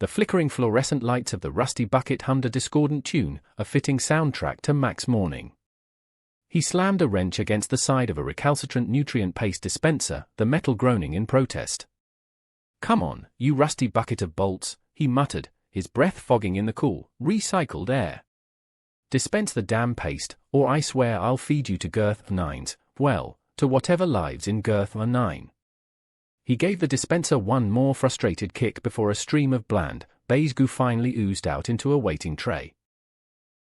The flickering fluorescent lights of the rusty bucket hummed a discordant tune, a fitting soundtrack to Mac's morning. He slammed a wrench against the side of a recalcitrant nutrient paste dispenser, the metal groaning in protest. "Come on, you rusty bucket of bolts," he muttered, his breath fogging in the cool, recycled air. "Dispense the damn paste, or I swear I'll feed you to Girth 9s, well, to whatever lives in Girth 9. He gave the dispenser one more frustrated kick before a stream of bland, beige goo finally oozed out into a waiting tray.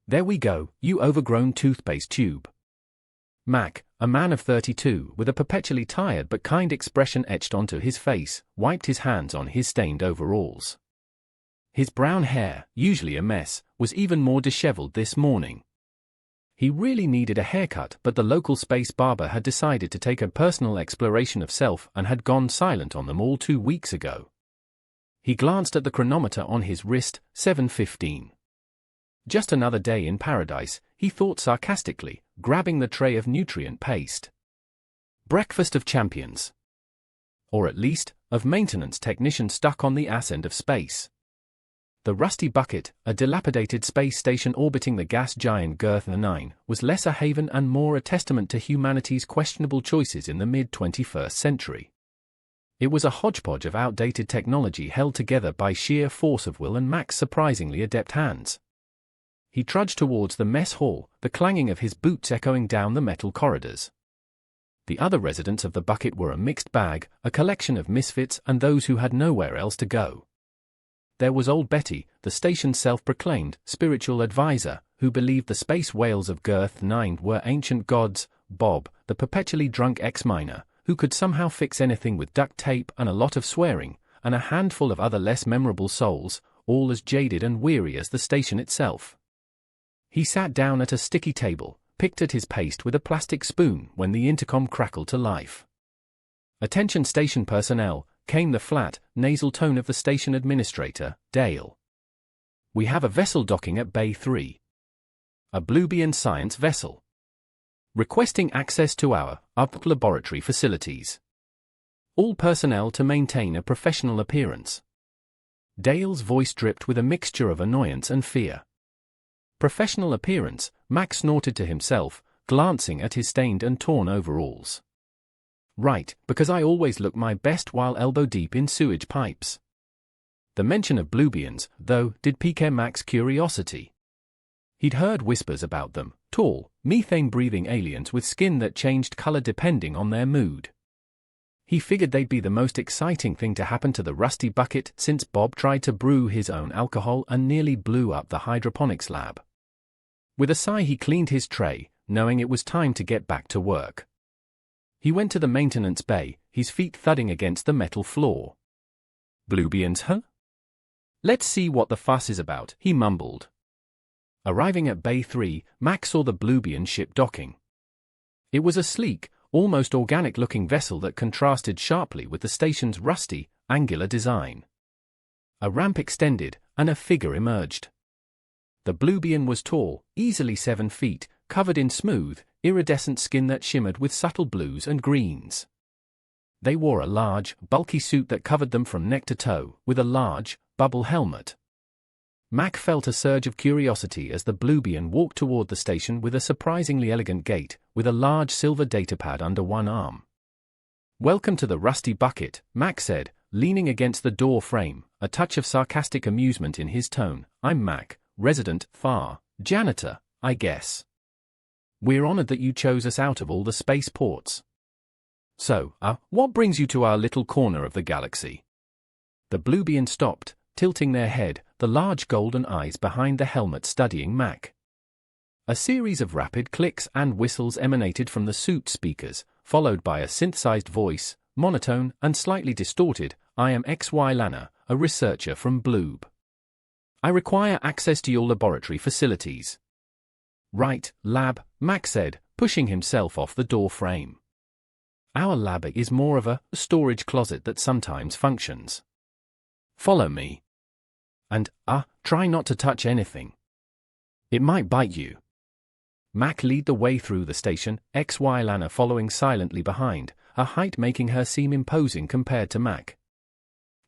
"There we go, you overgrown toothpaste tube." Mac, a man of 32, with a perpetually tired but kind expression etched onto his face, wiped his hands on his stained overalls. His brown hair, usually a mess, was even more disheveled this morning. He really needed a haircut, but the local space barber had decided to take a personal exploration of self and had gone silent on them all 2 weeks ago. He glanced at the chronometer on his wrist, 7:15. Just another day in paradise, he thought sarcastically, grabbing the tray of nutrient paste. Breakfast of champions. Or at least, of maintenance technicians stuck on the ass end of space. The rusty bucket, a dilapidated space station orbiting the gas giant Girth 9, was less a haven and more a testament to humanity's questionable choices in the mid-21st century. It was a hodgepodge of outdated technology held together by sheer force of will and Mac's surprisingly adept hands. He trudged towards the mess hall, the clanging of his boots echoing down the metal corridors. The other residents of the bucket were a mixed bag, a collection of misfits and those who had nowhere else to go. There was old Betty, the station's self-proclaimed spiritual advisor, who believed the space whales of Girth 9 were ancient gods, Bob, the perpetually drunk ex-miner, who could somehow fix anything with duct tape and a lot of swearing, and a handful of other less memorable souls, all as jaded and weary as the station itself. He sat down at a sticky table, picked at his paste with a plastic spoon when the intercom crackled to life. "Attention station personnel," came the flat, nasal tone of the station administrator, Dale. "We have a vessel docking at Bay 3. A Bloobian science vessel. Requesting access to our laboratory facilities. All personnel to maintain a professional appearance." Dale's voice dripped with a mixture of annoyance and fear. Professional appearance, Mac snorted to himself, glancing at his stained and torn overalls. "Right, because I always look my best while elbow-deep in sewage pipes." The mention of Bloobians, though, did pique Mac's curiosity. He'd heard whispers about them, tall, methane-breathing aliens with skin that changed color depending on their mood. He figured they'd be the most exciting thing to happen to the rusty bucket since Bob tried to brew his own alcohol and nearly blew up the hydroponics lab. With a sigh he cleaned his tray, knowing it was time to get back to work. He went to the maintenance bay, his feet thudding against the metal floor. "Bloobians, huh? Let's see what the fuss is about," he mumbled. Arriving at Bay 3, Mac saw the Bloobian ship docking. It was a sleek, almost organic-looking vessel that contrasted sharply with the station's rusty, angular design. A ramp extended, and a figure emerged. The Bloobian was tall, easily 7 feet, covered in smooth, iridescent skin that shimmered with subtle blues and greens. They wore a large, bulky suit that covered them from neck to toe, with a large, bubble helmet. Mac felt a surge of curiosity as the Bloobian walked toward the station with a surprisingly elegant gait, with a large silver datapad under one arm. "Welcome to the Rusty Bucket," Mac said, leaning against the door frame, a touch of sarcastic amusement in his tone. "I'm Mac, resident, janitor, I guess. We're honored that you chose us out of all the spaceports. So, what brings you to our little corner of the galaxy?" The Bloobian stopped, tilting their head, the large golden eyes behind the helmet studying Mac. A series of rapid clicks and whistles emanated from the suit speakers, followed by a synthesized voice, monotone and slightly distorted. "I am XY Lana, a researcher from Bloob. I require access to your laboratory facilities." "Right, lab," Mac said, pushing himself off the door frame. "Our lab is more of a storage closet that sometimes functions. Follow me. And, try not to touch anything. It might bite you." Mac led the way through the station, XY Lana following silently behind, her height making her seem imposing compared to Mac.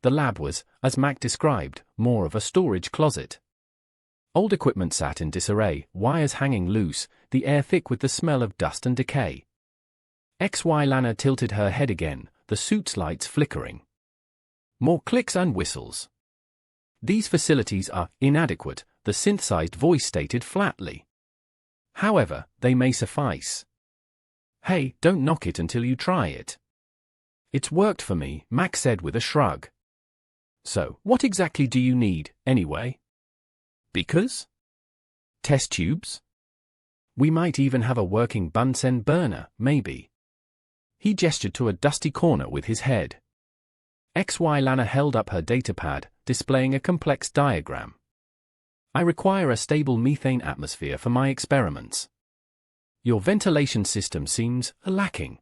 The lab was, as Mac described, more of a storage closet. Old equipment sat in disarray, wires hanging loose, the air thick with the smell of dust and decay. XY Lana tilted her head again, the suit's lights flickering. More clicks and whistles. These facilities are inadequate, the synthesized voice stated flatly. However, they may suffice. Hey, don't knock it until you try it. It's worked for me, Mac said with a shrug. So, what exactly do you need, anyway? Because? Test tubes? We might even have a working Bunsen burner, maybe. He gestured to a dusty corner with his head. XY Lana held up her datapad, displaying a complex diagram. I require a stable methane atmosphere for my experiments. Your ventilation system seems lacking.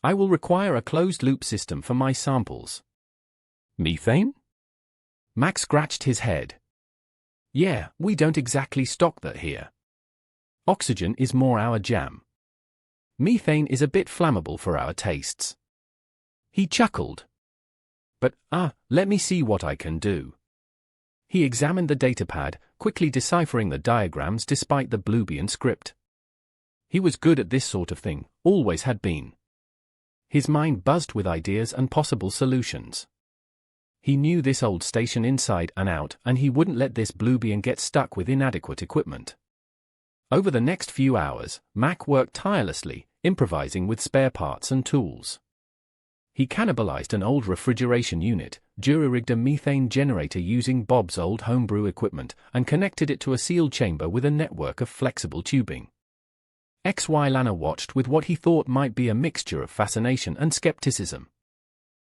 I will require a closed-loop system for my samples. Methane? Max scratched his head. Yeah, we don't exactly stock that here. Oxygen is more our jam. Methane is a bit flammable for our tastes. He chuckled. But, let me see what I can do. He examined the datapad, quickly deciphering the diagrams despite the Bloobian script. He was good at this sort of thing, always had been. His mind buzzed with ideas and possible solutions. He knew this old station inside and out, and he wouldn't let this Bloobian get stuck with inadequate equipment. Over the next few hours, Mac worked tirelessly, improvising with spare parts and tools. He cannibalized an old refrigeration unit, jury-rigged a methane generator using Bob's old homebrew equipment, and connected it to a sealed chamber with a network of flexible tubing. XY Lana watched with what he thought might be a mixture of fascination and skepticism.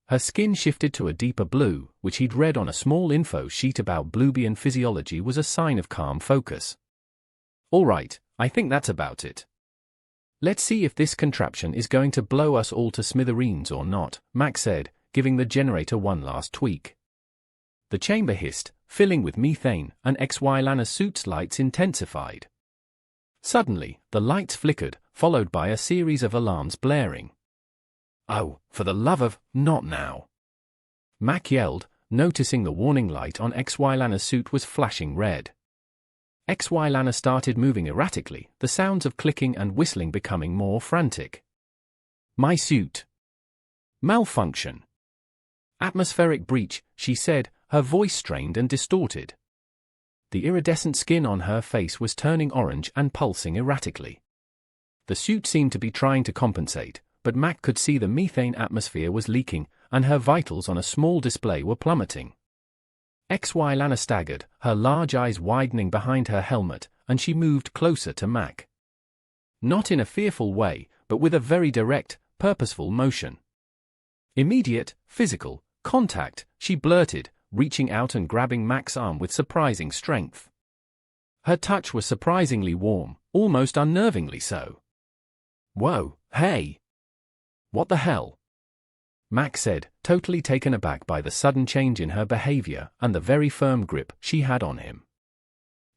Her skin shifted to a deeper blue, which he'd read on a small info sheet about Bloobian physiology was a sign of calm focus. All right, I think that's about it. Let's see if this contraption is going to blow us all to smithereens or not, Max said, giving the generator one last tweak. The chamber hissed, filling with methane, and XY Lana's suit's lights intensified. Suddenly, the lights flickered, followed by a series of alarms blaring. Oh, for the love of, not now! Mac yelled, noticing the warning light on XY Lana's suit was flashing red. XY Lana started moving erratically, the sounds of clicking and whistling becoming more frantic. My suit. Malfunction. Atmospheric breach, she said, her voice strained and distorted. The iridescent skin on her face was turning orange and pulsing erratically. The suit seemed to be trying to compensate, but Mac could see the methane atmosphere was leaking, and her vitals on a small display were plummeting. XY Lana staggered, her large eyes widening behind her helmet, and she moved closer to Mac. Not in a fearful way, but with a very direct, purposeful motion. Immediate, physical, contact, she blurted, reaching out and grabbing Mac's arm with surprising strength. Her touch was surprisingly warm, almost unnervingly so. Whoa, hey! What the hell? Mac said, totally taken aback by the sudden change in her behavior and the very firm grip she had on him.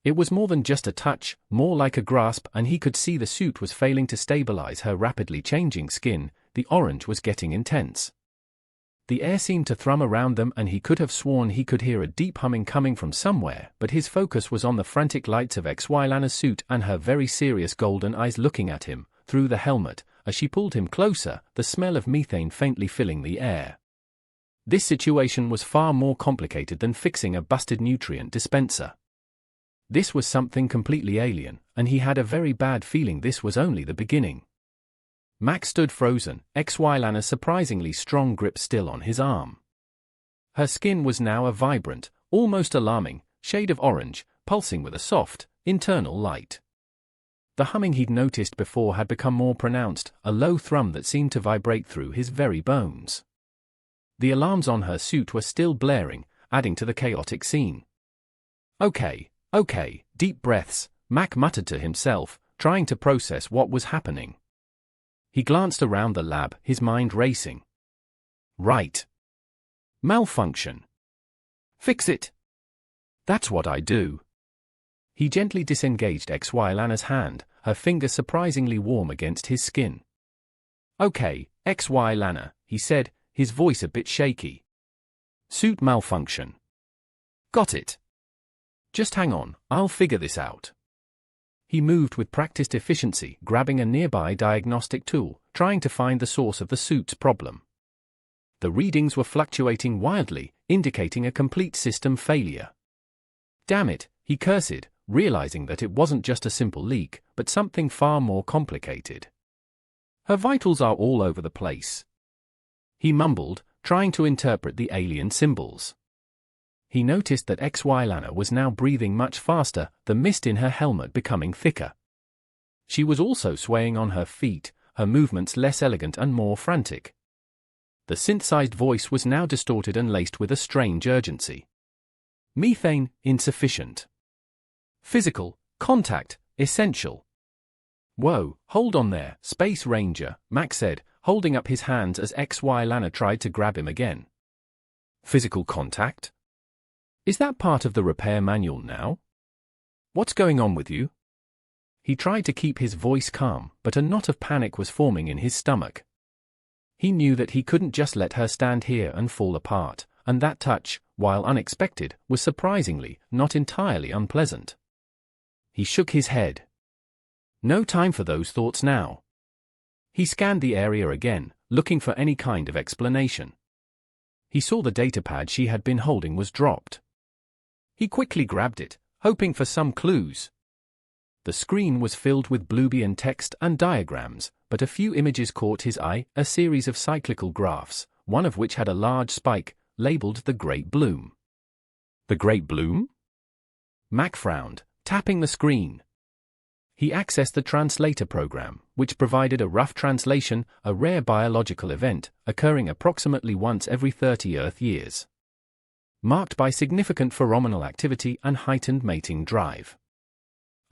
It was more than just a touch, more like a grasp, and he could see the suit was failing to stabilize her rapidly changing skin. The orange was getting intense. The air seemed to thrum around them, and he could have sworn he could hear a deep humming coming from somewhere, but his focus was on the frantic lights of XY Lana's suit and her very serious golden eyes looking at him, through the helmet. As she pulled him closer, the smell of methane faintly filling the air. This situation was far more complicated than fixing a busted nutrient dispenser. This was something completely alien, and he had a very bad feeling this was only the beginning. Mac stood frozen, XY Lana's surprisingly strong grip still on his arm. Her skin was now a vibrant, almost alarming, shade of orange, pulsing with a soft, internal light. The humming he'd noticed before had become more pronounced, a low thrum that seemed to vibrate through his very bones. The alarms on her suit were still blaring, adding to the chaotic scene. Okay, deep breaths, Mac muttered to himself, trying to process what was happening. He glanced around the lab, his mind racing. Right. Malfunction. Fix it. That's what I do. He gently disengaged XY Lana's hand, her finger surprisingly warm against his skin. Okay, XY Lana, he said, his voice a bit shaky. Suit malfunction. Got it. Just hang on, I'll figure this out. He moved with practiced efficiency, grabbing a nearby diagnostic tool, trying to find the source of the suit's problem. The readings were fluctuating wildly, indicating a complete system failure. Damn it, he cursed, realizing that it wasn't just a simple leak, but something far more complicated. Her vitals are all over the place. He mumbled, trying to interpret the alien symbols. He noticed that HFY Lana was now breathing much faster, the mist in her helmet becoming thicker. She was also swaying on her feet, her movements less elegant and more frantic. The synthesized voice was now distorted and laced with a strange urgency. Methane, insufficient. Physical, contact, essential. Whoa, hold on there, Space Ranger, Mac said, holding up his hands as HFY Lana tried to grab him again. Physical contact? Is that part of the repair manual now? What's going on with you? He tried to keep his voice calm, but a knot of panic was forming in his stomach. He knew that he couldn't just let her stand here and fall apart, and that touch, while unexpected, was surprisingly, not entirely unpleasant. He shook his head. No time for those thoughts now. He scanned the area again, looking for any kind of explanation. He saw the datapad she had been holding was dropped. He quickly grabbed it, hoping for some clues. The screen was filled with Bloobian text and diagrams, but a few images caught his eye, a series of cyclical graphs, one of which had a large spike, labeled the Great Bloom. The Great Bloom? Mac frowned, tapping the screen. He accessed the translator program, which provided a rough translation, a rare biological event, occurring approximately once every 30 Earth years. Marked by significant pheromonal activity and heightened mating drive.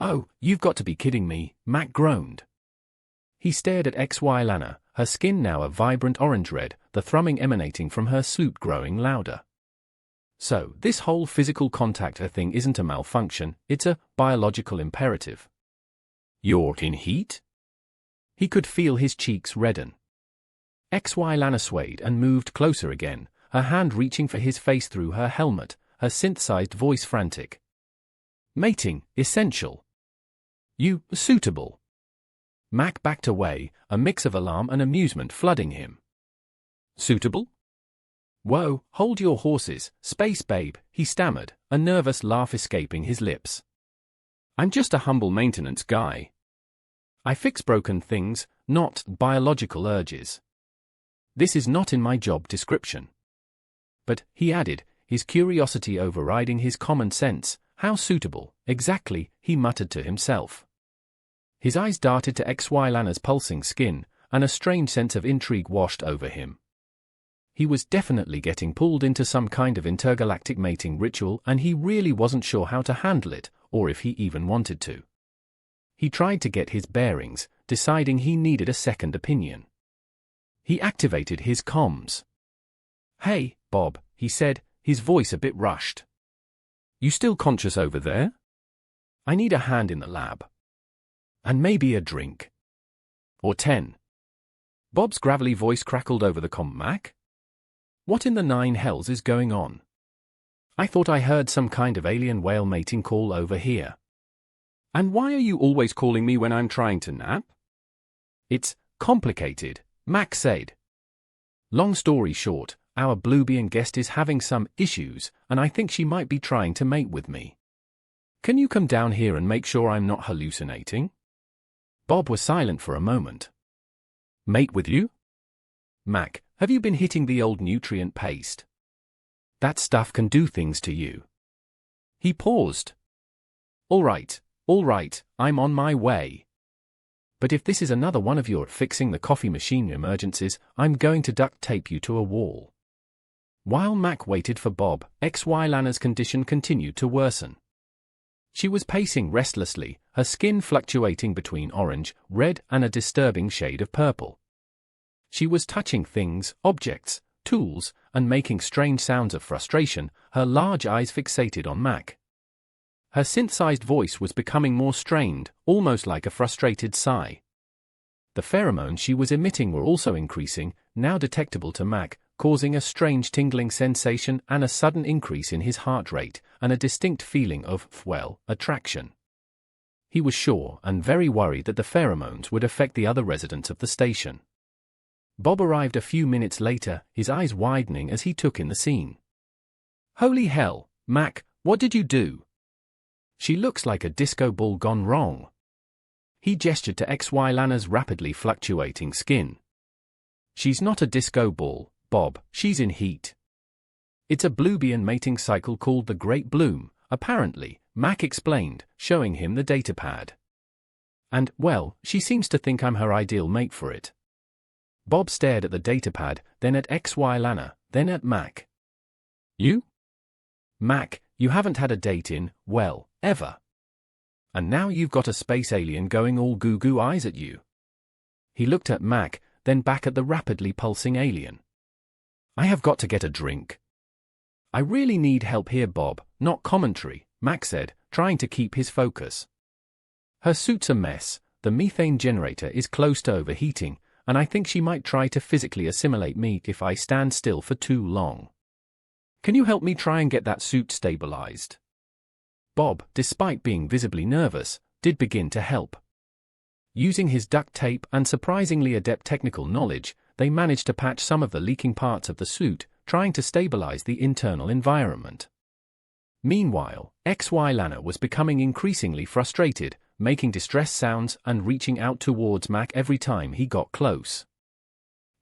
Oh, you've got to be kidding me, Mac groaned. He stared at HFY Lana, her skin now a vibrant orange-red, the thrumming emanating from her suit growing louder. So, this whole physical contact thing isn't a malfunction, it's a biological imperative. You're in heat? He could feel his cheeks redden. HFY Lana swayed and moved closer again, her hand reaching for his face through her helmet, her synthesized voice frantic. Mating, essential. You, suitable. Mac backed away, a mix of alarm and amusement flooding him. Suitable? Whoa, hold your horses, Space Babe, he stammered, a nervous laugh escaping his lips. I'm just a humble maintenance guy. I fix broken things, not biological urges. This is not in my job description. But, he added, his curiosity overriding his common sense, how suitable, exactly, he muttered to himself. His eyes darted to HFY Lana's pulsing skin, and a strange sense of intrigue washed over him. He was definitely getting pulled into some kind of intergalactic mating ritual, and he really wasn't sure how to handle it, or if he even wanted to. He tried to get his bearings, deciding he needed a second opinion. He activated his comms. Hey, Bob, he said, his voice a bit rushed. You still conscious over there? I need a hand in the lab. And maybe a drink. Or 10. Bob's gravelly voice crackled over the comm. Mac? What in the nine hells is going on? I thought I heard some kind of alien whale mating call over here. And why are you always calling me when I'm trying to nap? It's complicated, Mac said. Long story short, our Bloobian guest is having some issues, and I think she might be trying to mate with me. Can you come down here and make sure I'm not hallucinating? Bob was silent for a moment. Mate with you? Mac, have you been hitting the old nutrient paste? That stuff can do things to you. He paused. All right, I'm on my way. But if this is another one of your fixing the coffee machine emergencies, I'm going to duct tape you to a wall. While Mac waited for Bob, HFY Lana's condition continued to worsen. She was pacing restlessly, her skin fluctuating between orange, red, and a disturbing shade of purple. She was touching things, objects, tools, and making strange sounds of frustration, her large eyes fixated on Mac. Her synthesized voice was becoming more strained, almost like a frustrated sigh. The pheromones she was emitting were also increasing, now detectable to Mac, causing a strange tingling sensation and a sudden increase in his heart rate, and a distinct feeling of, well, attraction. He was sure and very worried that the pheromones would affect the other residents of the station. Bob arrived a few minutes later, his eyes widening as he took in the scene. "Holy hell, Mac, what did you do? She looks like a disco ball gone wrong." He gestured to XY Lana's rapidly fluctuating skin. "She's not a disco ball, Bob, she's in heat. It's a Bloobian mating cycle called the Great Bloom, apparently," Mac explained, showing him the datapad. "And, well, she seems to think I'm her ideal mate for it." Bob stared at the datapad, then at XY Lana, then at Mac. "You? Mac, you haven't had a date in, well, ever. And now you've got a space alien going all goo-goo eyes at you." He looked at Mac, then back at the rapidly pulsing alien. "I have got to get a drink." "I really need help here, Bob, not commentary," Mac said, trying to keep his focus. "Her suit's a mess, the methane generator is close to overheating, and I think she might try to physically assimilate me if I stand still for too long. Can you help me try and get that suit stabilized?" Bob, despite being visibly nervous, did begin to help. Using his duct tape and surprisingly adept technical knowledge, they managed to patch some of the leaking parts of the suit, trying to stabilize the internal environment. Meanwhile, XY Lana was becoming increasingly frustrated, making distress sounds and reaching out towards Mac every time he got close.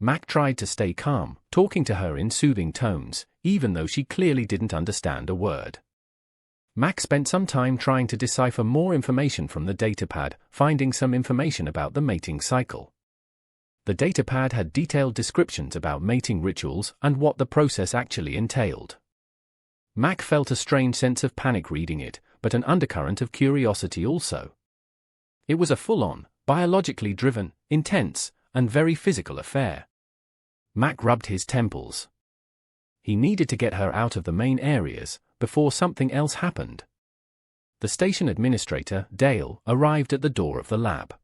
Mac tried to stay calm, talking to her in soothing tones, even though she clearly didn't understand a word. Mac spent some time trying to decipher more information from the datapad, finding some information about the mating cycle. The datapad had detailed descriptions about mating rituals and what the process actually entailed. Mac felt a strange sense of panic reading it, but an undercurrent of curiosity also. It was a full-on, biologically driven, intense, and very physical affair. Mac rubbed his temples. He needed to get her out of the main areas before something else happened. The station administrator, Dale, arrived at the door of the lab.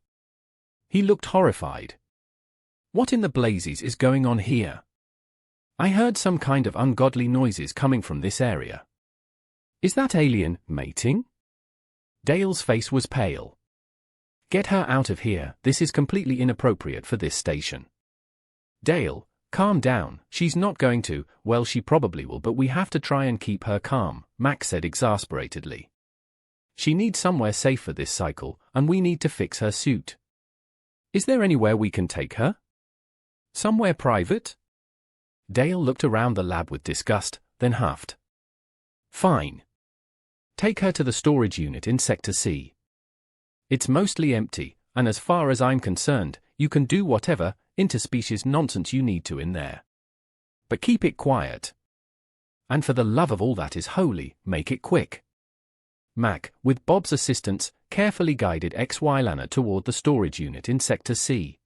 He looked horrified. "What in the blazes is going on here? I heard some kind of ungodly noises coming from this area. Is that alien mating?" Dale's face was pale. "Get her out of here, this is completely inappropriate for this station." "Dale, calm down, she's not going to, well she probably will but we have to try and keep her calm," Mac said exasperatedly. "She needs somewhere safe for this cycle, and we need to fix her suit. Is there anywhere we can take her? Somewhere private?" Dale looked around the lab with disgust, then huffed. "Fine. Take her to the storage unit in Sector C. It's mostly empty, and as far as I'm concerned, you can do whatever interspecies nonsense you need to in there. But keep it quiet. And for the love of all that is holy, make it quick." Mac, with Bob's assistance, carefully guided XY Lana toward the storage unit in Sector C.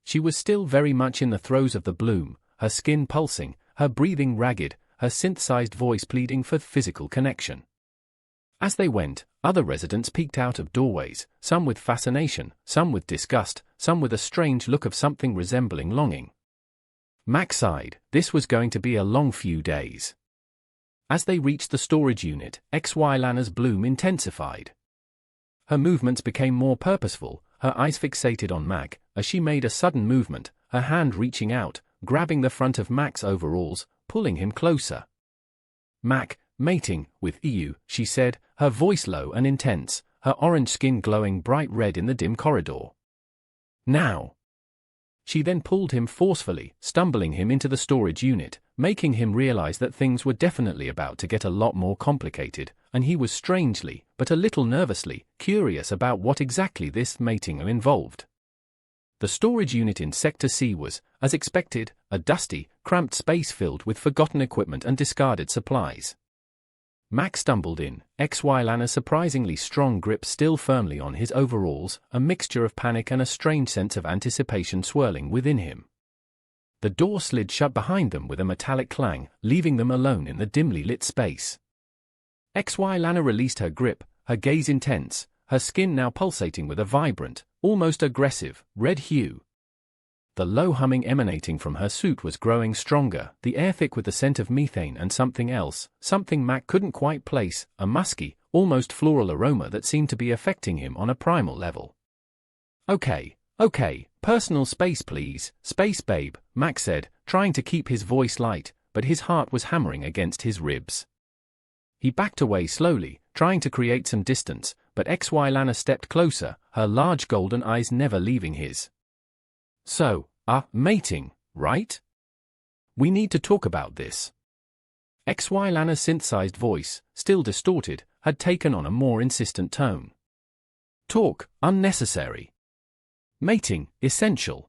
She was still very much in the throes of the bloom, her skin pulsing, her breathing ragged, her synthesized voice pleading for physical connection. As they went, other residents peeked out of doorways, some with fascination, some with disgust, some with a strange look of something resembling longing. Mac sighed, this was going to be a long few days. As they reached the storage unit, XY Lana's bloom intensified. Her movements became more purposeful, her eyes fixated on Mac, as she made a sudden movement, her hand reaching out, grabbing the front of Mac's overalls, pulling him closer. "Mac, mating with you," she said, her voice low and intense, her orange skin glowing bright red in the dim corridor. "Now." She then pulled him forcefully, stumbling him into the storage unit, making him realize that things were definitely about to get a lot more complicated, and he was strangely, but a little nervously, curious about what exactly this mating involved. The storage unit in Sector C was, as expected, a dusty, cramped space filled with forgotten equipment and discarded supplies. Mac stumbled in, XY Lana's surprisingly strong grip still firmly on his overalls, a mixture of panic and a strange sense of anticipation swirling within him. The door slid shut behind them with a metallic clang, leaving them alone in the dimly lit space. XY Lana released her grip, her gaze intense, her skin now pulsating with a vibrant, almost aggressive, red hue. The low humming emanating from her suit was growing stronger, the air thick with the scent of methane and something else, something Mac couldn't quite place, a musky, almost floral aroma that seemed to be affecting him on a primal level. Okay, personal space please, space babe, Mac said, trying to keep his voice light, but his heart was hammering against his ribs. He backed away slowly, trying to create some distance, but XY Lana stepped closer, her large golden eyes never leaving his. So, mating, right? We need to talk about this. XY Lana's synthesized voice, still distorted, had taken on a more insistent tone. Talk, unnecessary. Mating, essential.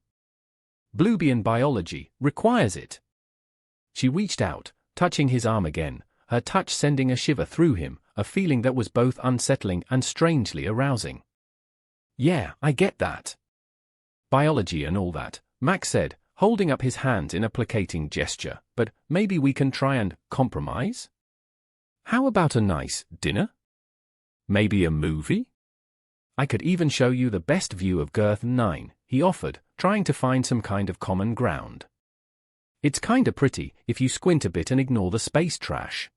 Bloobian biology, requires it. She reached out, touching his arm again, her touch sending a shiver through him, a feeling that was both unsettling and strangely arousing. Yeah, I get that. Biology and all that, Mac said, holding up his hands in a placating gesture, but maybe we can try and compromise? How about a nice dinner? Maybe a movie? I could even show you the best view of Girth 9, he offered, trying to find some kind of common ground. It's kinda pretty if you squint a bit and ignore the space trash.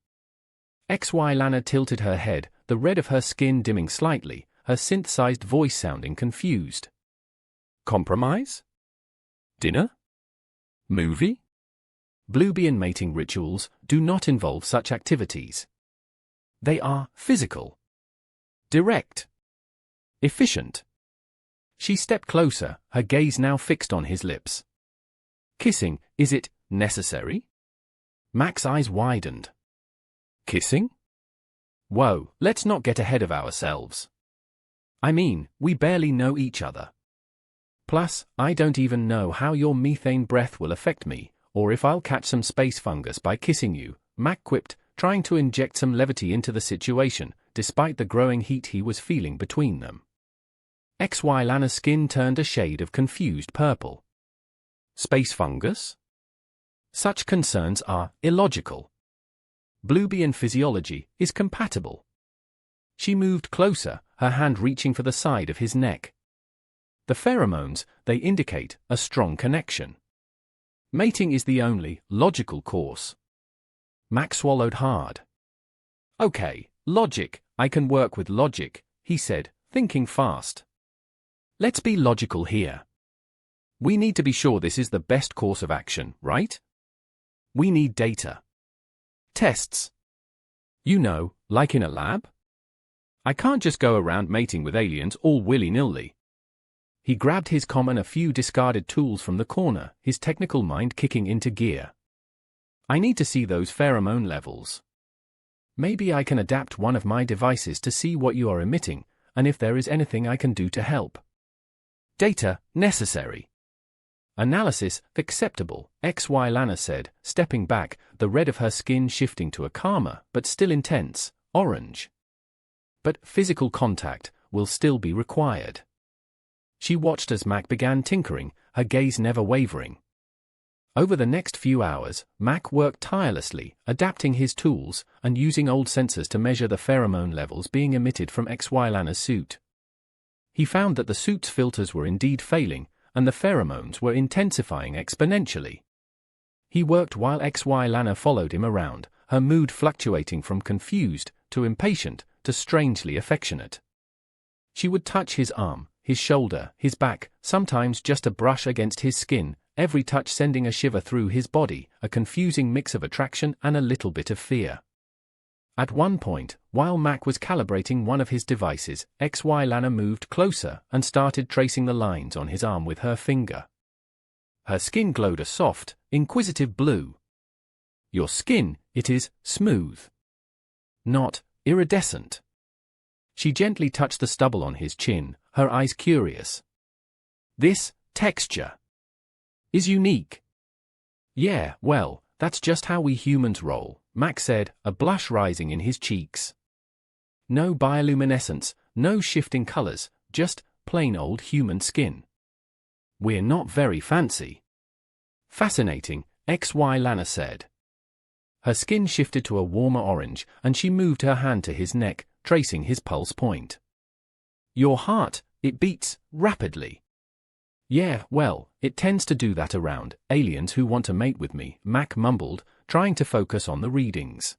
XY Lana tilted her head, the red of her skin dimming slightly, her synthesized voice sounding confused. Compromise? Dinner? Movie? Bloobian mating rituals do not involve such activities. They are physical, direct, efficient. She stepped closer, her gaze now fixed on his lips. Kissing, is it necessary? Mac's eyes widened. Kissing? Whoa, let's not get ahead of ourselves. I mean, we barely know each other. Plus, I don't even know how your methane breath will affect me, or if I'll catch some space fungus by kissing you, Mac quipped, trying to inject some levity into the situation, despite the growing heat he was feeling between them. XY Lana's skin turned a shade of confused purple. Space fungus? Such concerns are illogical. Bloobian physiology is compatible. She moved closer, her hand reaching for the side of his neck. The pheromones, they indicate a strong connection. Mating is the only logical course. Mac swallowed hard. Okay, logic, I can work with logic, he said, thinking fast. Let's be logical here. We need to be sure this is the best course of action, right? We need data. Tests. You know, like in a lab? I can't just go around mating with aliens all willy-nilly. He grabbed his comm and a few discarded tools from the corner, his technical mind kicking into gear. I need to see those pheromone levels. Maybe I can adapt one of my devices to see what you are emitting, and if there is anything I can do to help. Data, necessary. Analysis, acceptable, XY Lana said, stepping back, the red of her skin shifting to a calmer, but still intense, orange. But physical contact will still be required. She watched as Mac began tinkering, her gaze never wavering. Over the next few hours, Mac worked tirelessly, adapting his tools and using old sensors to measure the pheromone levels being emitted from XY Lana's suit. He found that the suit's filters were indeed failing, and the pheromones were intensifying exponentially. He worked while XY Lana followed him around, her mood fluctuating from confused to impatient to strangely affectionate. She would touch his arm, his shoulder, his back, sometimes just a brush against his skin, every touch sending a shiver through his body, a confusing mix of attraction and a little bit of fear. At one point, while Mac was calibrating one of his devices, XY Lana moved closer and started tracing the lines on his arm with her finger. Her skin glowed a soft, inquisitive blue. Your skin, it is smooth. Not iridescent. She gently touched the stubble on his chin, her eyes curious. This texture is unique. Yeah, well, that's just how we humans roll, Mac said, a blush rising in his cheeks. No bioluminescence, no shifting colors, just plain old human skin. We're not very fancy. Fascinating, XY Lana said. Her skin shifted to a warmer orange, and she moved her hand to his neck, tracing his pulse point. Your heart, it beats rapidly. Yeah, well, it tends to do that around aliens who want to mate with me, Mac mumbled, trying to focus on the readings.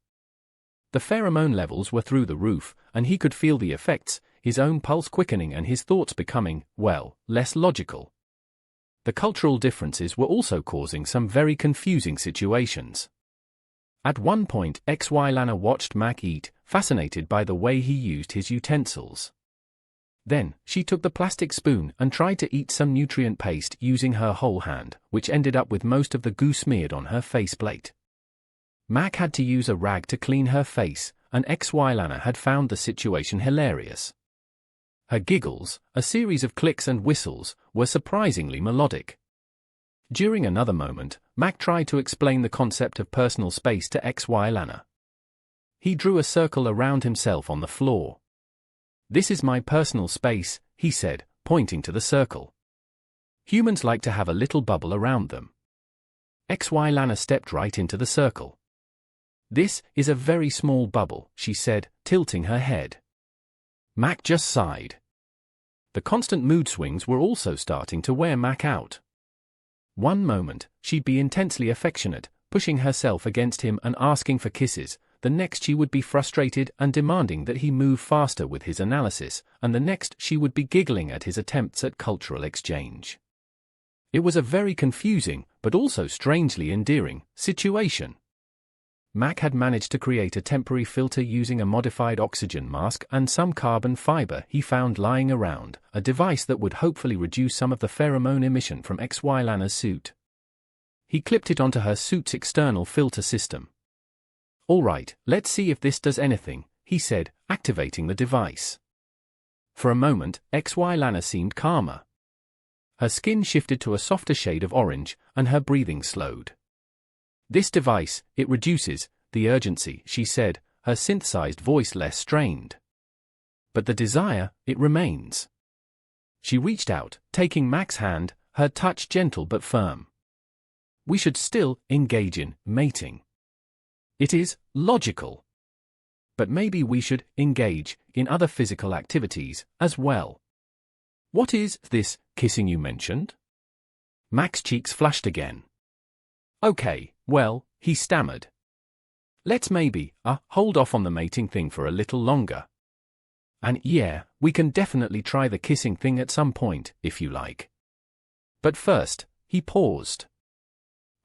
The pheromone levels were through the roof, and he could feel the effects, his own pulse quickening and his thoughts becoming, well, less logical. The cultural differences were also causing some very confusing situations. At one point, HFY Lana watched Mac eat, fascinated by the way he used his utensils. Then, she took the plastic spoon and tried to eat some nutrient paste using her whole hand, which ended up with most of the goo smeared on her faceplate. Mac had to use a rag to clean her face, and HFY Lana had found the situation hilarious. Her giggles, a series of clicks and whistles, were surprisingly melodic. During another moment, Mac tried to explain the concept of personal space to HFY Lana. He drew a circle around himself on the floor. "This is my personal space," he said, pointing to the circle. "Humans like to have a little bubble around them." HFY Lana stepped right into the circle. "This is a very small bubble," she said, tilting her head. Mac just sighed. The constant mood swings were also starting to wear Mac out. One moment, she'd be intensely affectionate, pushing herself against him and asking for kisses. The next she would be frustrated and demanding that he move faster with his analysis, and the next she would be giggling at his attempts at cultural exchange. It was a very confusing, but also strangely endearing, situation. Mac had managed to create a temporary filter using a modified oxygen mask and some carbon fiber he found lying around, a device that would hopefully reduce some of the pheromone emission from HFY Lana's suit. He clipped it onto her suit's external filter system. "All right, let's see if this does anything," he said, activating the device. For a moment, HFY Lana seemed calmer. Her skin shifted to a softer shade of orange, and her breathing slowed. "This device, it reduces the urgency," she said, her synthesized voice less strained. "But the desire, it remains." She reached out, taking Mac's hand, her touch gentle but firm. "We should still engage in mating. It is logical. But maybe we should engage in other physical activities as well." "What is this kissing you mentioned?" Mac's cheeks flushed again. "Okay, well," he stammered. "Let's maybe, hold off on the mating thing for a little longer. And yeah, we can definitely try the kissing thing at some point, if you like. But first," he paused.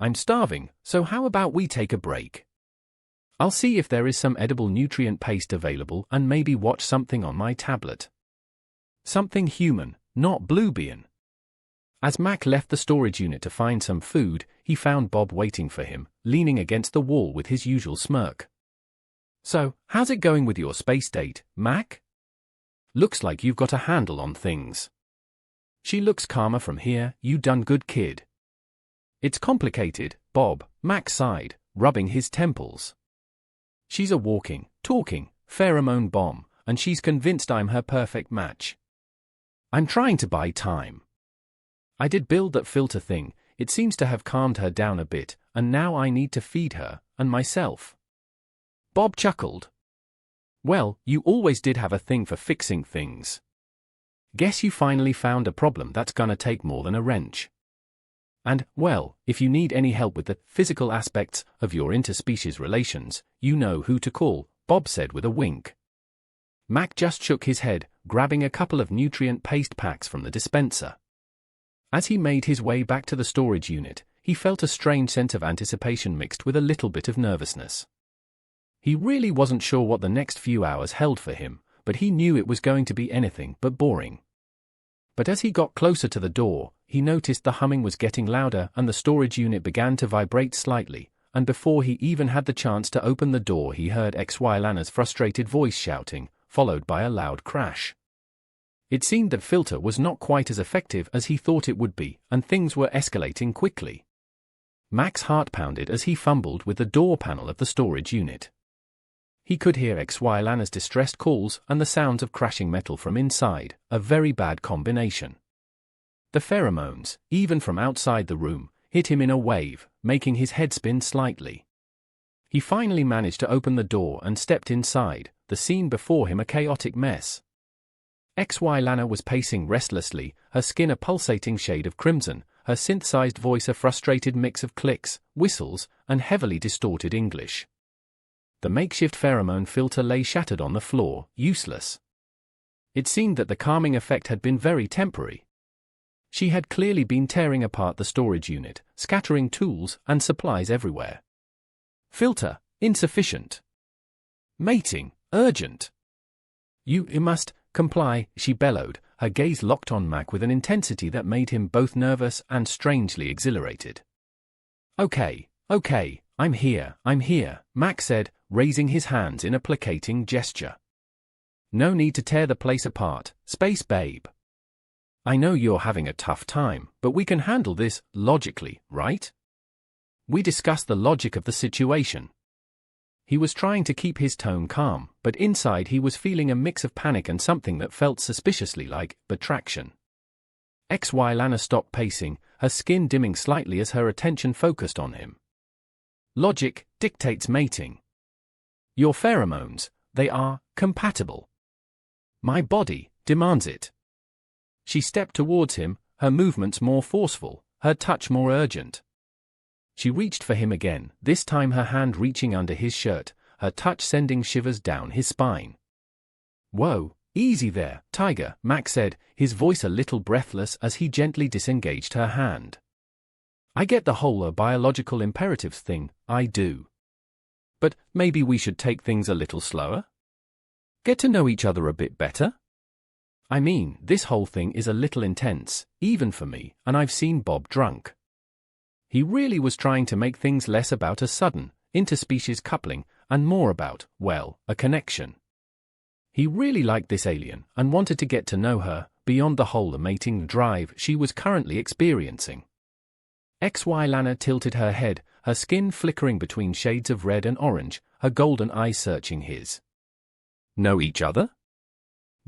"I'm starving, so how about we take a break? I'll see if there is some edible nutrient paste available and maybe watch something on my tablet. Something human, not Bloobian." As Mac left the storage unit to find some food, he found Bob waiting for him, leaning against the wall with his usual smirk. "So, how's it going with your space date, Mac? Looks like you've got a handle on things." "She looks calmer from here, you done good kid." "It's complicated, Bob," Mac sighed, rubbing his temples. "She's a walking, talking, pheromone bomb, and she's convinced I'm her perfect match. I'm trying to buy time. I did build that filter thing, it seems to have calmed her down a bit, and now I need to feed her, and myself." Bob chuckled. "Well, you always did have a thing for fixing things. Guess you finally found a problem that's gonna take more than a wrench. And, well, if you need any help with the physical aspects of your interspecies relations, you know who to call," Bob said with a wink. Mac just shook his head, grabbing a couple of nutrient paste packs from the dispenser. As he made his way back to the storage unit, he felt a strange sense of anticipation mixed with a little bit of nervousness. He really wasn't sure what the next few hours held for him, but he knew it was going to be anything but boring. But as he got closer to the door, he noticed the humming was getting louder and the storage unit began to vibrate slightly, and before he even had the chance to open the door he heard HFY Lana's frustrated voice shouting, followed by a loud crash. It seemed that filter was not quite as effective as he thought it would be, and things were escalating quickly. Mac's heart pounded as he fumbled with the door panel of the storage unit. He could hear HFY Lana's distressed calls and the sounds of crashing metal from inside, a very bad combination. The pheromones, even from outside the room, hit him in a wave, making his head spin slightly. He finally managed to open the door and stepped inside, the scene before him a chaotic mess. XY Lana was pacing restlessly, her skin a pulsating shade of crimson, her synthesized voice a frustrated mix of clicks, whistles, and heavily distorted English. The makeshift pheromone filter lay shattered on the floor, useless. It seemed that the calming effect had been very temporary. She had clearly been tearing apart the storage unit, scattering tools and supplies everywhere. Filter, insufficient. Mating, urgent. You must comply, she bellowed, her gaze locked on Mac with an intensity that made him both nervous and strangely exhilarated. Okay, I'm here, Mac said, raising his hands in a placating gesture. No need to tear the place apart, Space Babe. I know you're having a tough time, but we can handle this logically, right? We discussed the logic of the situation. He was trying to keep his tone calm, but inside he was feeling a mix of panic and something that felt suspiciously like attraction. XY Lana stopped pacing, her skin dimming slightly as her attention focused on him. Logic dictates mating. Your pheromones, they are compatible. My body demands it. She stepped towards him, her movements more forceful, her touch more urgent. She reached for him again, this time her hand reaching under his shirt, her touch sending shivers down his spine. Whoa, easy there, Tiger, Mac said, his voice a little breathless as he gently disengaged her hand. I get the whole biological imperatives thing, I do. But maybe we should take things a little slower? Get to know each other a bit better? I mean, this whole thing is a little intense, even for me, and I've seen Bob drunk. He really was trying to make things less about a sudden, interspecies coupling, and more about, well, a connection. He really liked this alien and wanted to get to know her, beyond the whole mating drive she was currently experiencing. XY Lana tilted her head, her skin flickering between shades of red and orange, her golden eyes searching his. Know each other?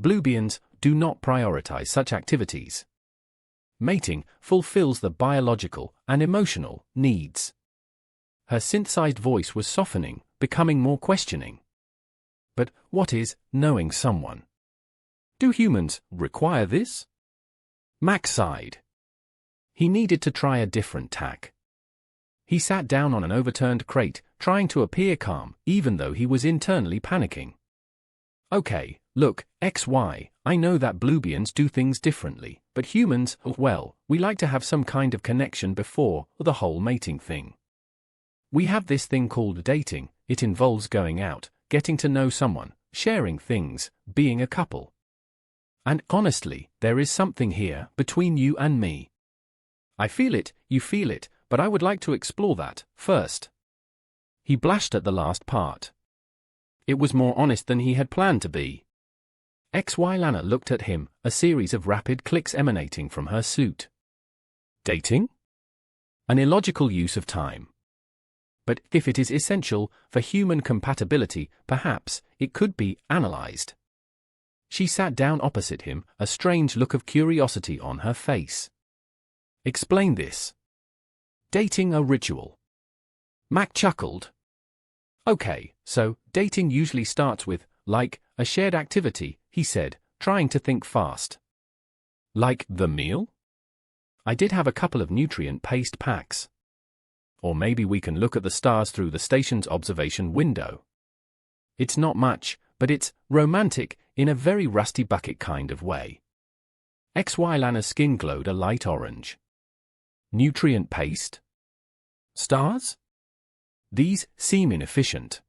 Bloobians do not prioritize such activities. Mating fulfills the biological and emotional needs. Her synthesized voice was softening, becoming more questioning. But what is knowing someone? Do humans require this? Mac sighed. He needed to try a different tack. He sat down on an overturned crate, trying to appear calm, even though he was internally panicking. Okay, look, XY, I know that Bloobians do things differently, but humans, well, we like to have some kind of connection before the whole mating thing. We have this thing called dating. It involves going out, getting to know someone, sharing things, being a couple. And honestly, there is something here between you and me. I feel it, you feel it, but I would like to explore that first. He blushed at the last part. It was more honest than he had planned to be. XY Lana looked at him, a series of rapid clicks emanating from her suit. Dating? An illogical use of time. But if it is essential for human compatibility, perhaps it could be analyzed. She sat down opposite him, a strange look of curiosity on her face. Explain this. Dating a ritual. Mac chuckled. Okay, so dating usually starts with, like, a shared activity, he said, trying to think fast. Like the meal? I did have a couple of nutrient paste packs. Or maybe we can look at the stars through the station's observation window. It's not much, but it's romantic in a very rusty bucket kind of way. XY Lana's skin glowed a light orange. Nutrient paste? Stars? These seem inefficient.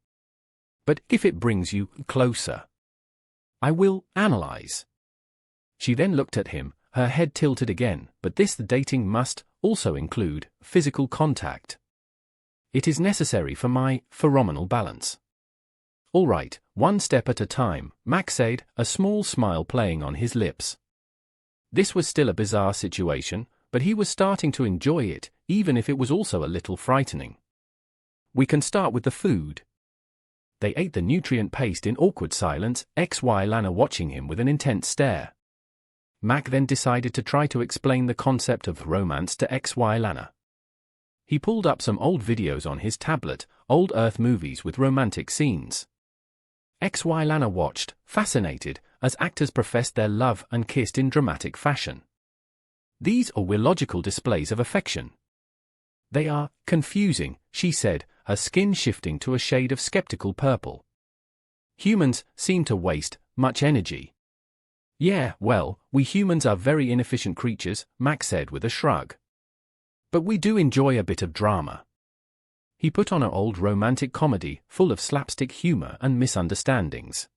But if it brings you closer, I will analyze. She then looked at him, her head tilted again, but the dating must also include physical contact. It is necessary for my pheromonal balance. All right, one step at a time, Mac said, a small smile playing on his lips. This was still a bizarre situation, but he was starting to enjoy it, even if it was also a little frightening. We can start with the food. They ate the nutrient paste in awkward silence, XY Lana watching him with an intense stare. Mac then decided to try to explain the concept of romance to XY Lana. He pulled up some old videos on his tablet, old Earth movies with romantic scenes. HFY Lana watched, fascinated, as actors professed their love and kissed in dramatic fashion. These are illogical displays of affection. They are confusing, she said, her skin shifting to a shade of skeptical purple. Humans seem to waste much energy. Yeah, well, we humans are very inefficient creatures, Mac said with a shrug. But we do enjoy a bit of drama. He put on an old romantic comedy, full of slapstick humor and misunderstandings.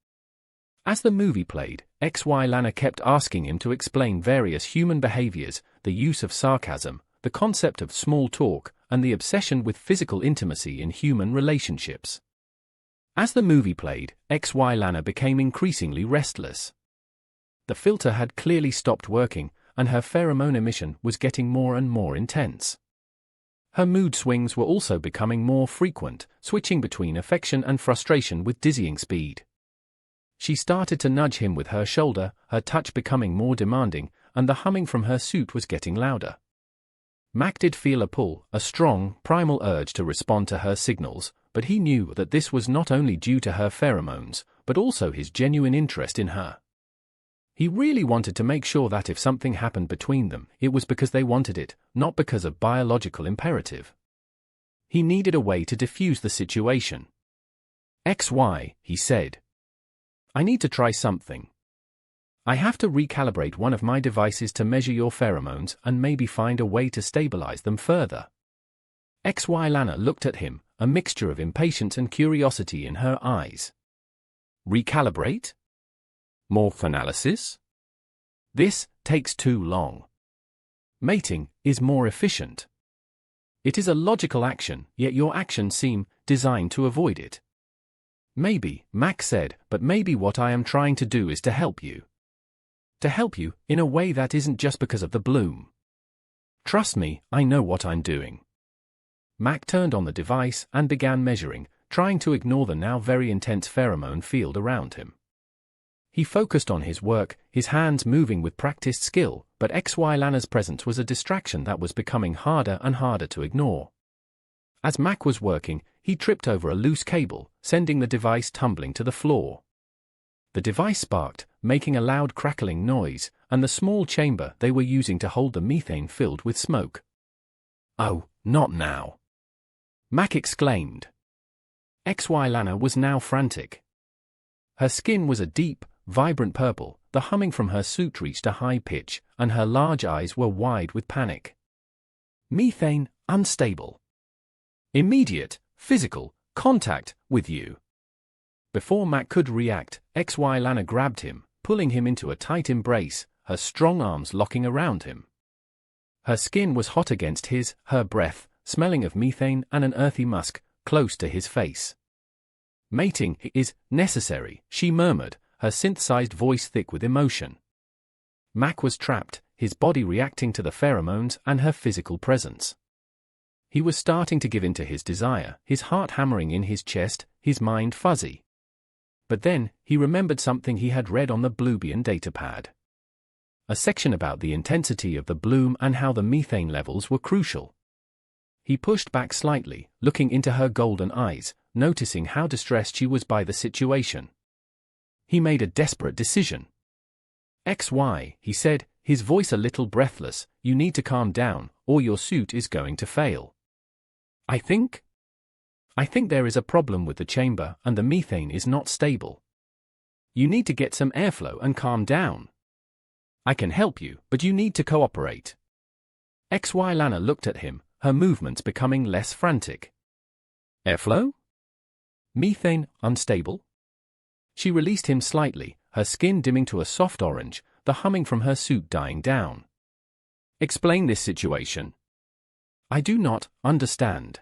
As the movie played, HFY Lana kept asking him to explain various human behaviors, the use of sarcasm, the concept of small talk, and the obsession with physical intimacy in human relationships. As the movie played, HFY Lana became increasingly restless. The filter had clearly stopped working, and her pheromone emission was getting more and more intense. Her mood swings were also becoming more frequent, switching between affection and frustration with dizzying speed. She started to nudge him with her shoulder, her touch becoming more demanding, and the humming from her suit was getting louder. Mac did feel a pull, a strong, primal urge to respond to her signals, but he knew that this was not only due to her pheromones, but also his genuine interest in her. He really wanted to make sure that if something happened between them, it was because they wanted it, not because of biological imperative. He needed a way to diffuse the situation. XY, he said. I need to try something. I have to recalibrate one of my devices to measure your pheromones and maybe find a way to stabilize them further. XY Lana looked at him, a mixture of impatience and curiosity in her eyes. Recalibrate? Morph analysis? This takes too long. Mating is more efficient. It is a logical action, yet your actions seem designed to avoid it. Maybe, Mac said, but maybe what I am trying to do is to help you. To help you, in a way that isn't just because of the bloom. Trust me, I know what I'm doing. Mac turned on the device and began measuring, trying to ignore the now very intense pheromone field around him. He focused on his work, his hands moving with practiced skill, but XY Lana's presence was a distraction that was becoming harder and harder to ignore. As Mac was working, he tripped over a loose cable, sending the device tumbling to the floor. The device sparked, making a loud crackling noise, and the small chamber they were using to hold the methane filled with smoke. Oh, not now! Mac exclaimed. XY Lana was now frantic. Her skin was a deep, vibrant purple, the humming from her suit reached a high pitch, and her large eyes were wide with panic. Methane, unstable. Immediate, physical, contact with you. Before Mac could react, XY Lana grabbed him, pulling him into a tight embrace, her strong arms locking around him. Her skin was hot against his, her breath, smelling of methane and an earthy musk, close to his face. Mating is necessary, she murmured, her synthesized voice thick with emotion. Mac was trapped, his body reacting to the pheromones and her physical presence. He was starting to give in to his desire, his heart hammering in his chest, his mind fuzzy. But then, he remembered something he had read on the Bloobian datapad. A section about the intensity of the bloom and how the methane levels were crucial. He pushed back slightly, looking into her golden eyes, noticing how distressed she was by the situation. He made a desperate decision. XY, he said, his voice a little breathless, you need to calm down, or your suit is going to fail. I think there is a problem with the chamber and the methane is not stable. You need to get some airflow and calm down. I can help you, but you need to cooperate. XY Lana looked at him, her movements becoming less frantic. Airflow? Methane unstable? She released him slightly, her skin dimming to a soft orange, the humming from her suit dying down. Explain this situation. I do not understand.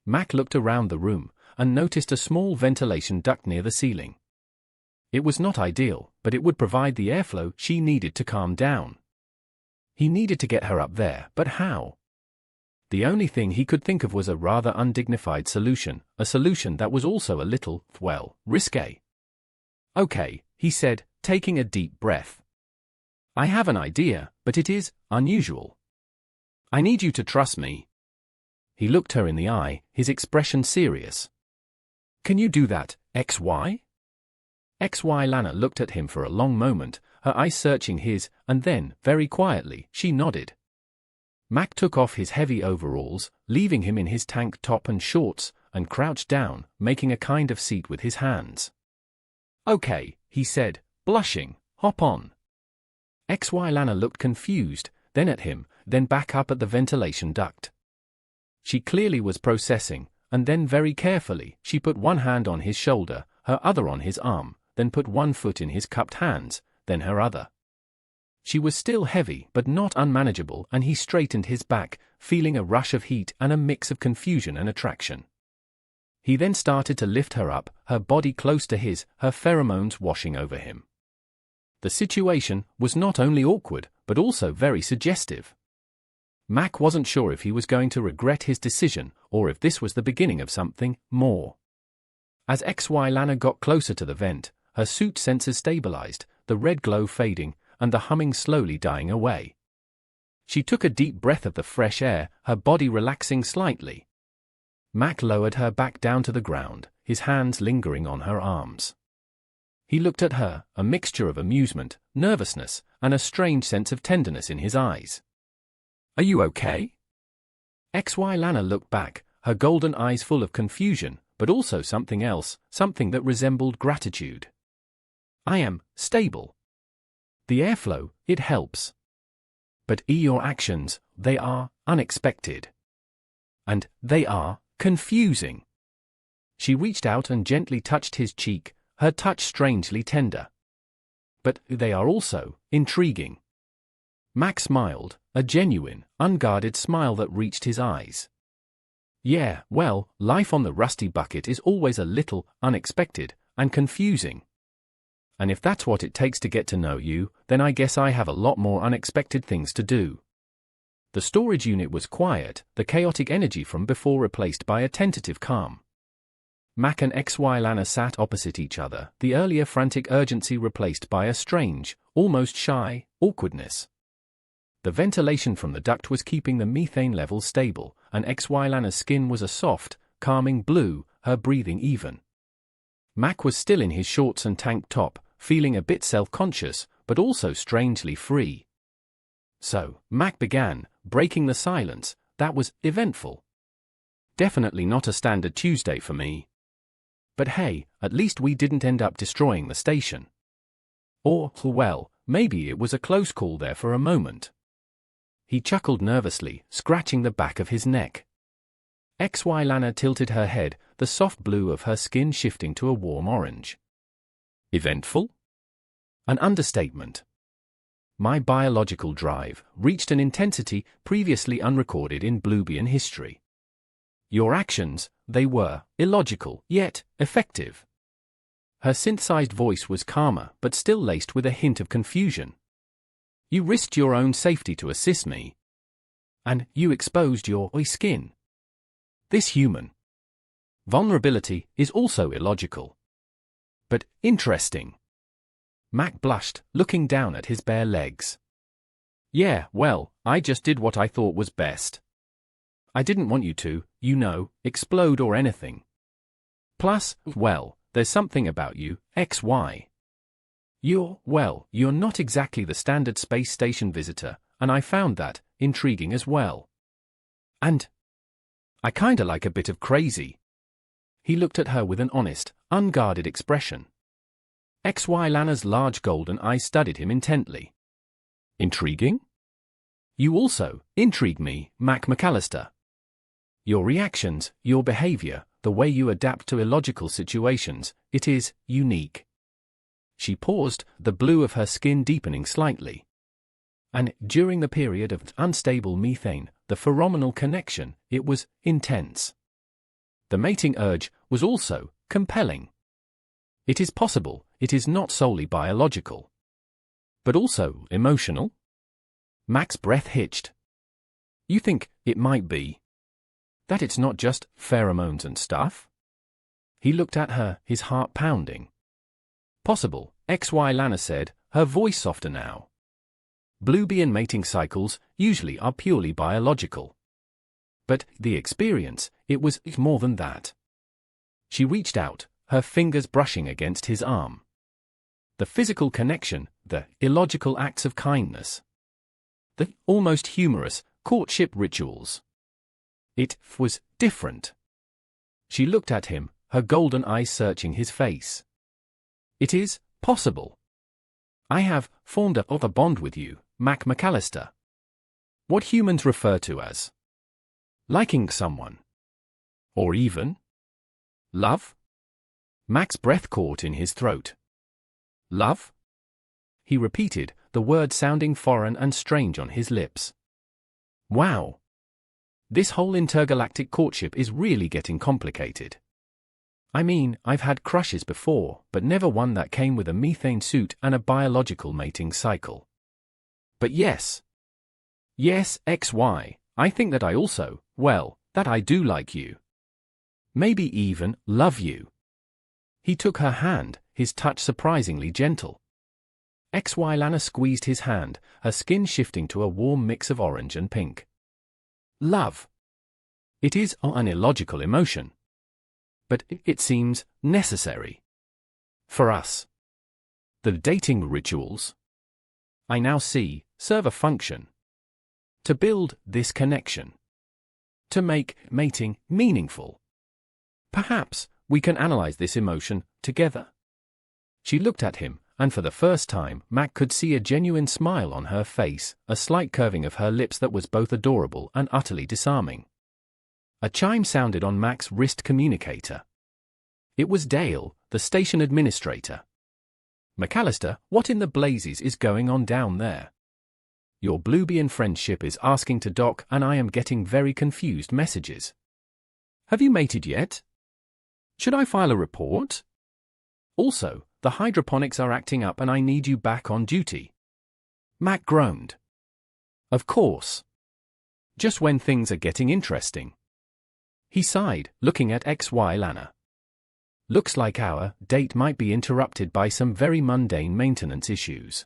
Mac looked around the room and noticed a small ventilation duct near the ceiling. It was not ideal, but it would provide the airflow she needed to calm down. He needed to get her up there, but how? The only thing he could think of was a rather undignified solution, a solution that was also a little, well, risque. Okay, he said, taking a deep breath. I have an idea, but it is unusual. I need you to trust me. He looked her in the eye, his expression serious. Can you do that, XY? HFY Lana looked at him for a long moment, her eyes searching his, and then, very quietly, she nodded. Mac took off his heavy overalls, leaving him in his tank top and shorts, and crouched down, making a kind of seat with his hands. "Okay," he said, blushing, "hop on." HFY Lana looked confused, then at him, then back up at the ventilation duct. She clearly was processing, and then very carefully, she put one hand on his shoulder, her other on his arm, then put one foot in his cupped hands, then her other. She was still heavy but not unmanageable, and he straightened his back, feeling a rush of heat and a mix of confusion and attraction. He then started to lift her up, her body close to his, her pheromones washing over him. The situation was not only awkward, but also very suggestive. Mac wasn't sure if he was going to regret his decision, or if this was the beginning of something more. As HFY Lana got closer to the vent, her suit sensors stabilized, the red glow fading, and the humming slowly dying away. She took a deep breath of the fresh air, her body relaxing slightly. Mac lowered her back down to the ground, his hands lingering on her arms. He looked at her, a mixture of amusement, nervousness, and a strange sense of tenderness in his eyes. "Are you okay?" HFY Lana looked back, her golden eyes full of confusion, but also something else, something that resembled gratitude. "I am stable. The airflow, it helps. But your actions, they are unexpected. And they are confusing." She reached out and gently touched his cheek, her touch strangely tender. "But they are also intriguing." Mac smiled, a genuine, unguarded smile that reached his eyes. "Yeah, well, life on the Rusty Bucket is always a little unexpected and confusing. And if that's what it takes to get to know you, then I guess I have a lot more unexpected things to do." The storage unit was quiet, the chaotic energy from before replaced by a tentative calm. Mac and HFY Lana sat opposite each other, the earlier frantic urgency replaced by a strange, almost shy, awkwardness. The ventilation from the duct was keeping the methane levels stable, and HFY Lana's skin was a soft, calming blue, her breathing even. Mac was still in his shorts and tank top, feeling a bit self-conscious, but also strangely free. So, Mac began, breaking the silence. That was eventful. "Definitely not a standard Tuesday for me. But hey, at least we didn't end up destroying the station. Or, well, maybe it was a close call there for a moment." He chuckled nervously, scratching the back of his neck. HFY Lana tilted her head, the soft blue of her skin shifting to a warm orange. "Eventful? An understatement. My biological drive reached an intensity previously unrecorded in Bloobian history. Your actions, they were illogical, yet effective." Her synthesized voice was calmer, but still laced with a hint of confusion. "You risked your own safety to assist me. And you exposed your skin. This human vulnerability is also illogical. But interesting." Mac blushed, looking down at his bare legs. "Yeah, well, I just did what I thought was best. I didn't want you to, explode or anything. Plus, well, there's something about you, XY. You're not exactly the standard space station visitor, and I found that intriguing as well. And I kinda like a bit of crazy." He looked at her with an honest, unguarded expression. HFY Lana's large golden eyes studied him intently. "Intriguing? You also intrigue me, Mac McAllister. Your reactions, your behavior, the way you adapt to illogical situations, it is unique." She paused, the blue of her skin deepening slightly. "And during the period of unstable methane, the pheromonal connection, it was intense. The mating urge was also compelling. It is possible, it is not solely biological. But also emotional?" Mac's breath hitched. "You think it might be? That it's not just pheromones and stuff?" He looked at her, his heart pounding. "Possible," HFY Lana said, her voice softer now. "Bloobian mating cycles usually are purely biological. But the experience, it was more than that." She reached out, her fingers brushing against his arm. The physical connection, the illogical acts of kindness. The almost humorous courtship rituals. It was different. She looked at him, her golden eyes searching his face. It is possible. I have formed a bond with you, Mac McAllister. What humans refer to as liking someone. Or even love? Mac's breath caught in his throat. Love? He repeated, the word sounding foreign and strange on his lips. Wow. This whole intergalactic courtship is really getting complicated. I mean, I've had crushes before, but never one that came with a methane suit and a biological mating cycle. But yes, XY, I think that I also, well, that I do like you. Maybe even love you. He took her hand, his touch surprisingly gentle. XY Lana squeezed his hand, her skin shifting to a warm mix of orange and pink. Love. It is an illogical emotion. But it seems necessary. For us. The dating rituals, I now see, serve a function. To build this connection. To make mating meaningful. Perhaps we can analyze this emotion together. She looked at him, and for the first time, Mac could see a genuine smile on her face, a slight curving of her lips that was both adorable and utterly disarming. A chime sounded on Mac's wrist communicator. It was Dale, the station administrator. McAllister, what in the blazes is going on down there? Your Bloobian friendship is asking to dock, and I am getting very confused messages. Have you mated yet? Should I file a report? Also, the hydroponics are acting up and I need you back on duty. Mac groaned. Of course. Just when things are getting interesting. He sighed, looking at XY Lana. Looks like our date might be interrupted by some very mundane maintenance issues.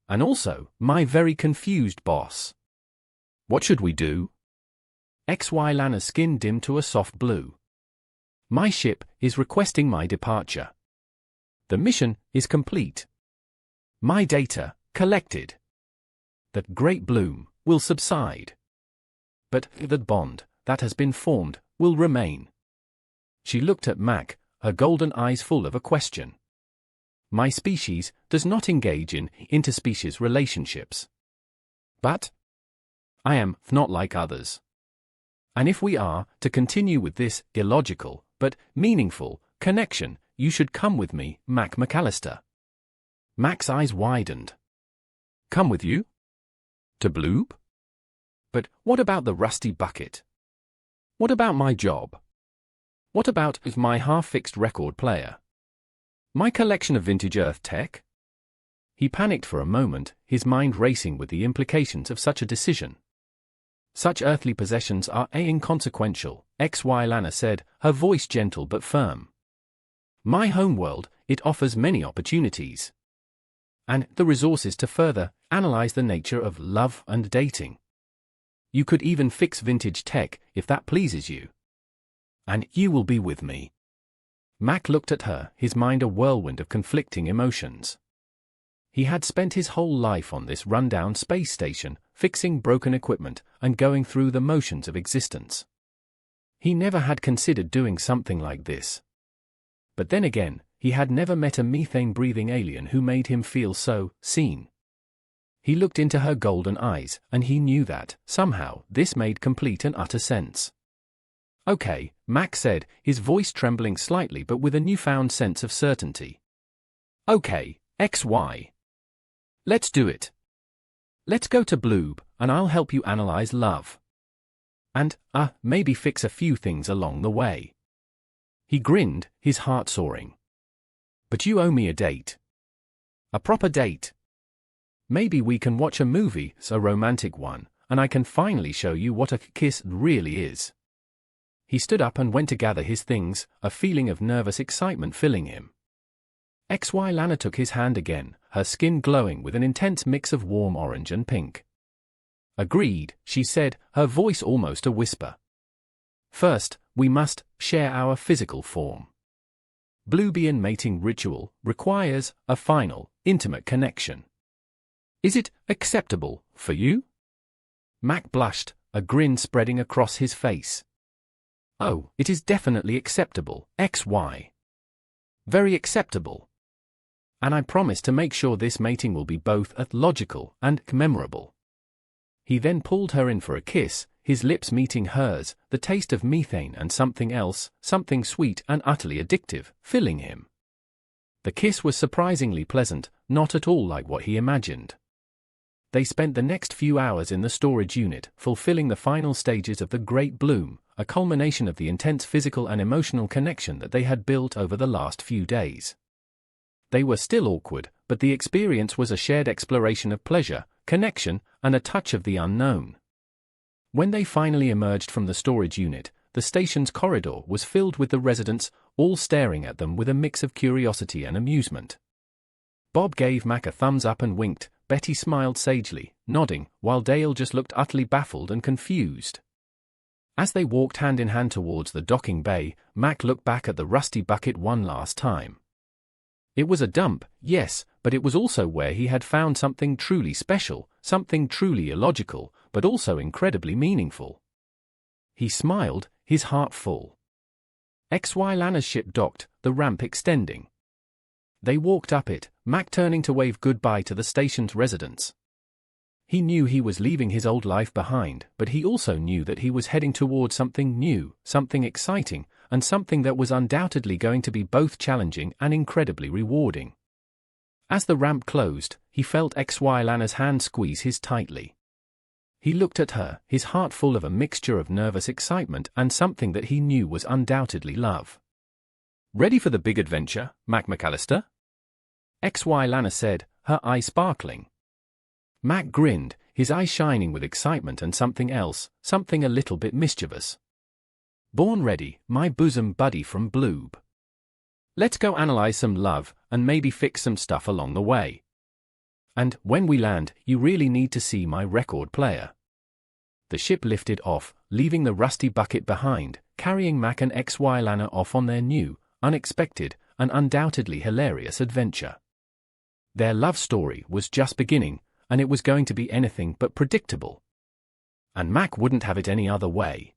And also, my very confused boss. What should we do? XY Lana's skin dimmed to a soft blue. My ship is requesting my departure. The mission is complete. My data, collected. That great bloom will subside. But the bond that has been formed will remain. She looked at Mac, her golden eyes full of a question. My species does not engage in interspecies relationships. But I am not like others. And if we are to continue with this illogical but meaningful connection, you should come with me, Mac McAllister. Mac's eyes widened. Come with you? To Bloob? But what about the rusty bucket? What about my job? What about my half-fixed record player? My collection of vintage Earth tech? He panicked for a moment, his mind racing with the implications of such a decision. Such earthly possessions are inconsequential, XY Lana said, her voice gentle but firm. My homeworld, it offers many opportunities. And the resources to further analyze the nature of love and dating. You could even fix vintage tech if that pleases you. And you will be with me. Mac looked at her, his mind a whirlwind of conflicting emotions. He had spent his whole life on this rundown space station, fixing broken equipment and going through the motions of existence. He never had considered doing something like this. But then again, he had never met a methane-breathing alien who made him feel so seen. He looked into her golden eyes, and he knew that, somehow, this made complete and utter sense. Okay, Mac said, his voice trembling slightly but with a newfound sense of certainty. Okay, XY. Let's do it. Let's go to Bloob, and I'll help you analyze love. And, maybe fix a few things along the way. He grinned, his heart soaring. But you owe me a date. A proper date. Maybe we can watch a movie, a romantic one, and I can finally show you what a kiss really is. He stood up and went to gather his things, a feeling of nervous excitement filling him. XY Lana took his hand again, her skin glowing with an intense mix of warm orange and pink. Agreed, she said, her voice almost a whisper. First, we must share our physical form. Bloobian mating ritual requires a final, intimate connection. Is it acceptable for you? Mac blushed, a grin spreading across his face. Oh, it is definitely acceptable, XY. Very acceptable. And I promise to make sure this mating will be both logical and memorable. He then pulled her in for a kiss, his lips meeting hers, the taste of methane and something else, something sweet and utterly addictive, filling him. The kiss was surprisingly pleasant, not at all like what he imagined. They spent the next few hours in the storage unit, fulfilling the final stages of the Great Bloom, a culmination of the intense physical and emotional connection that they had built over the last few days. They were still awkward, but the experience was a shared exploration of pleasure, connection, and a touch of the unknown. When they finally emerged from the storage unit, the station's corridor was filled with the residents, all staring at them with a mix of curiosity and amusement. Bob gave Mac a thumbs up and winked, Betty smiled sagely, nodding, while Dale just looked utterly baffled and confused. As they walked hand in hand towards the docking bay, Mac looked back at the rusty bucket one last time. It was a dump, yes, but it was also where he had found something truly special, something truly illogical, but also incredibly meaningful. He smiled, his heart full. XY Lana's ship docked, the ramp extending. They walked up it, Mac turning to wave goodbye to the station's residents. He knew he was leaving his old life behind, but he also knew that he was heading toward something new, something exciting, and something that was undoubtedly going to be both challenging and incredibly rewarding. As the ramp closed, he felt XY Lana's hand squeeze his tightly. He looked at her, his heart full of a mixture of nervous excitement and something that he knew was undoubtedly love. Ready for the big adventure, Mac McAllister? XY Lana said, her eye sparkling. Mac grinned, his eyes shining with excitement and something else, something a little bit mischievous. Born ready, my bosom buddy from Bloob. Let's go analyze some love, and maybe fix some stuff along the way. And, when we land, you really need to see my record player. The ship lifted off, leaving the rusty bucket behind, carrying Mac and XY Lana off on their new, unexpected, and undoubtedly hilarious adventure. Their love story was just beginning, and it was going to be anything but predictable. And Mac wouldn't have it any other way.